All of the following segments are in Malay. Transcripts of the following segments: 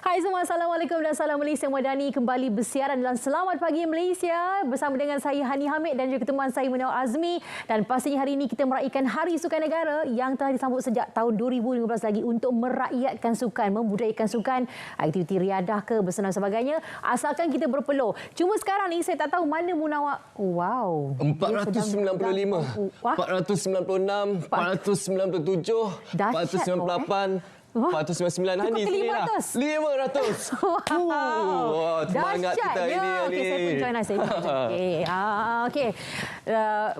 Hai semua, Assalamualaikum dan salam Malaysia Madani kembali bersiaran dalam Selamat Pagi Malaysia bersama dengan saya Hani Hamid dan juga teman saya Munawar Azmi, dan pastinya hari ini kita meraihkan Hari Sukan Negara yang telah disambut sejak tahun 2015 lagi untuk merakyatkan sukan, membudayakan sukan, aktiviti riadah ke bersenam sebagainya, asalkan kita berpeluh. Cuma sekarang ni saya tak tahu mana Munawar. Wow. 495, 496, 497, 498. 499 Hani sini lah. 500. Wow. Semangat kita ini. Okey, saya pun join lah. Okey.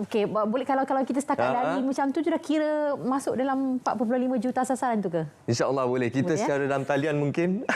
Okey, boleh kalau kita setakat dari macam tu dah kira masuk dalam 4.5 juta sasaran tu ke? InsyaAllah boleh. Kita secara dalam talian mungkin.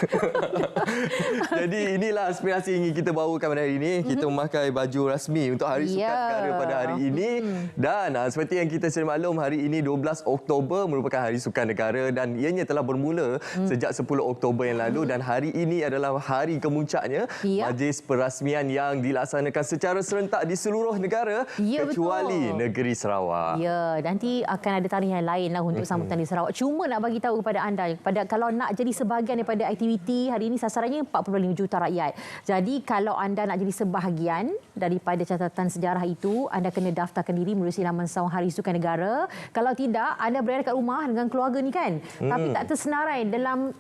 Jadi inilah aspirasi yang ingin kita bawakan pada hari ini. Kita memakai baju rasmi untuk Hari Sukan Negara pada hari ini. Dan seperti yang kita sedia maklum, hari ini 12 Oktober merupakan Hari Sukan Negara dan ianya telah bermula sejak 10 Oktober yang lalu, dan hari ini adalah hari kemuncaknya majlis perasmian yang dilaksanakan secara serentak di seluruh negara kecuali negeri Sarawak. Ya, nanti akan ada tarian lain lah untuk sambutan di Sarawak. Cuma nak bagi tahu kepada anda, kalau nak jadi sebahagian daripada aktiviti hari ini, sasarannya 45 juta rakyat. Jadi kalau anda nak jadi sebahagian daripada catatan sejarah itu, anda kena daftarkan diri melalui laman Saung Hari Sukan Negara. Kalau tidak, anda berada kat rumah dengan keluarga ni kan, tapi tak tersenarai dalam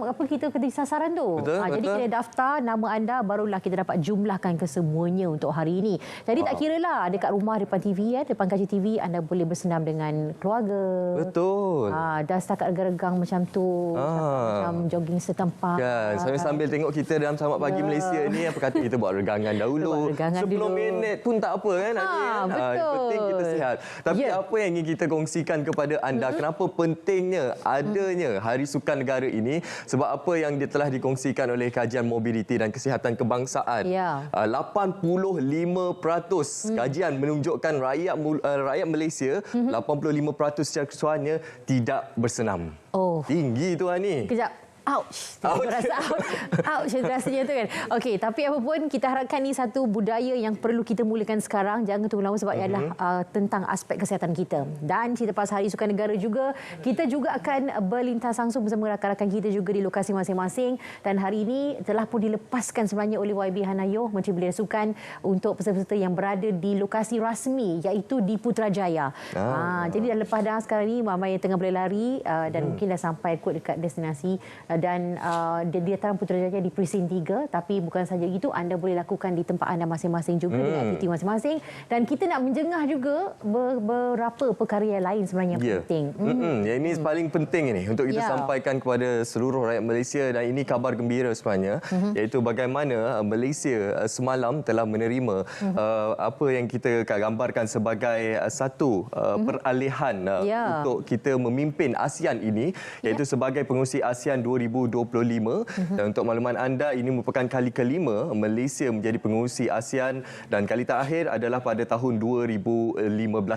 apa kita kena sasaran tu. Jadi kena daftar nama anda, barulah kita dapat jumlahkan kesemuanya untuk hari ini. Jadi tak kiralah dekat rumah depan TV depan kaca TV, anda boleh bersenam dengan keluarga. Betul. Dah setakat regang macam tu, macam jogging setempat. Kan, sambil tengok kita dalam Selamat Pagi Malaysia ni, apa kata kita buat regangan dahulu. 10 minit pun tak apa kan. Betul. Penting kita sihat. Tapi apa yang ingin kita kongsikan kepada anda, kenapa pentingnya adanya Hari Sukan Negara ini, sebab apa yang telah dikongsikan oleh Kajian Mobiliti dan Kesihatan Kebangsaan. 85% kajian menunjukkan rakyat Malaysia 85% secara keseluruhannya tidak bersenam. Tinggi tu Hani. Kejap. Ouch. Ouch rasanya tu kan. Okey, tapi apa pun kita harapkan ni satu budaya yang perlu kita mulakan sekarang. Jangan tunggu lama sebab ialah tentang aspek kesihatan kita. Dan cerita pasal Hari Sukan Negara juga, kita juga akan berlintas langsung bersama rakan-rakan kita juga di lokasi masing-masing. Dan hari ini telah pun dilepaskan sebenarnya oleh YB Hanayo, Menteri Belia Sukan, untuk peserta-peserta yang berada di lokasi rasmi iaitu di Putrajaya. Jadi dah lepas dah sekarang ni ramai yang tengah berlari dan mungkin dah sampai kot dekat destinasi. Dan dia dataran Putrajaya di Presin 3, tapi bukan saja itu, anda boleh lakukan di tempat anda masing-masing juga dengan aktiviti masing-masing, dan kita nak menjengah juga beberapa perkara yang lain sebenarnya penting. Yang ini paling penting ini untuk kita sampaikan kepada seluruh rakyat Malaysia, dan ini kabar gembira sebenarnya, iaitu bagaimana Malaysia semalam telah menerima apa yang kita gambarkan sebagai satu peralihan untuk kita memimpin ASEAN ini, iaitu sebagai pengerusi ASEAN 2025. Dan untuk makluman anda, ini merupakan kali kelima Malaysia menjadi pengerusi ASEAN, dan kali terakhir adalah pada tahun 2015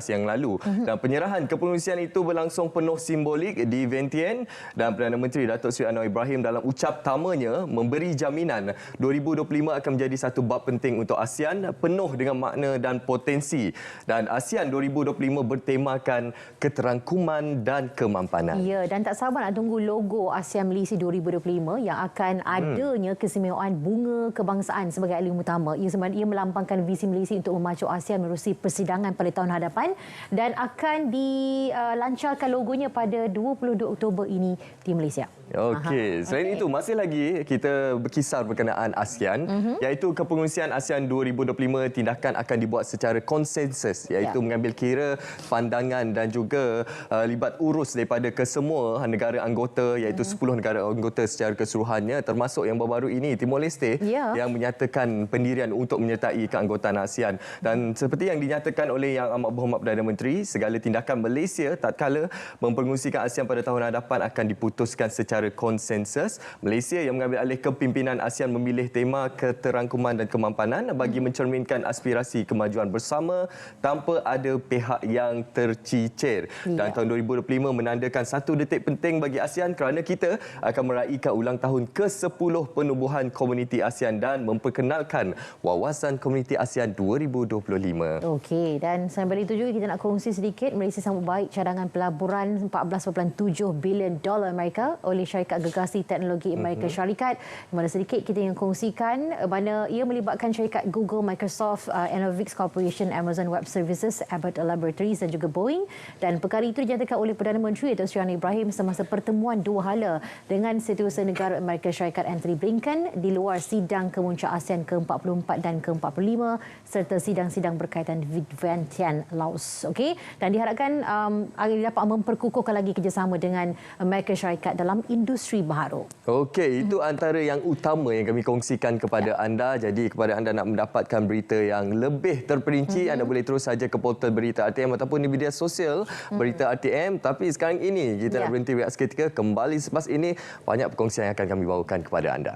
yang lalu. Dan penyerahan kepengerusian itu berlangsung penuh simbolik di Vientiane, dan Perdana Menteri Datuk Seri Anwar Ibrahim dalam ucap tamanya memberi jaminan 2025 akan menjadi satu bab penting untuk ASEAN, penuh dengan makna dan potensi. Dan ASEAN 2025 bertemakan keterangkuman dan kemampanan. Ya, dan tak sabar nak tunggu logo ASEAN Malaysia 2025 yang akan adanya keistimewaan bunga kebangsaan sebagai elemen utama. Ia melambangkan visi Malaysia untuk memacu ASEAN menerusi persidangan pada tahun hadapan, dan akan dilancarkan logonya pada 22 Oktober ini di Malaysia. Okey, selain itu masih lagi kita berkisar berkenaan ASEAN, iaitu kepengerusian ASEAN 2025 tindakan akan dibuat secara konsensus, iaitu mengambil kira pandangan dan juga libat urus daripada kesemua negara anggota, iaitu 10 negara anggota secara keseluruhannya, termasuk yang baru-baru ini Timor Leste yang menyatakan pendirian untuk menyertai keanggotaan ASEAN. Dan seperti yang dinyatakan oleh Yang Amat Berhormat Perdana Menteri, segala tindakan Malaysia tatkala mempengerusikan ASEAN pada tahun hadapan akan diputuskan secara konsensus. Malaysia yang mengambil alih kepimpinan ASEAN memilih tema keterangkuman dan kemampanan bagi mencerminkan aspirasi kemajuan bersama tanpa ada pihak yang tercicir. Dan tahun 2025 menandakan satu detik penting bagi ASEAN kerana kita akan meraihkan ulang tahun ke-10 penubuhan Komuniti ASEAN dan memperkenalkan Wawasan Komuniti ASEAN 2025. Okey, dan sembari itu juga kita nak kongsi sedikit, Malaysia sambut baik cadangan pelaburan $14.7 bilion Amerika oleh syarikat gegasi teknologi Amerika Syarikat. Di mana sedikit kita ingin kongsikan mana ia melibatkan syarikat Google, Microsoft, Enovix Corporation, Amazon Web Services, Abbott Laboratories dan juga Boeing. Dan perkara itu dinyatakan oleh Perdana Menteri Datuk Seri Anwar Ibrahim semasa pertemuan dua hala dengan Setiausaha Negara Amerika Syarikat Anthony Blinken di luar sidang kemuncak ASEAN ke-44 dan ke-45 serta sidang-sidang berkaitan Vientiane, Laos. Okey, dan diharapkan dapat memperkukuhkan lagi kerjasama dengan Amerika Syarikat dalam industri baharu. Okey, itu antara yang utama yang kami kongsikan kepada anda. Jadi kepada anda nak mendapatkan berita yang lebih terperinci, anda boleh terus saja ke portal berita RTM ataupun di media sosial berita RTM. Tapi sekarang ini kita nak berhenti rehat seketika. Kembali selepas ini banyak perkongsian yang akan kami bawakan kepada anda.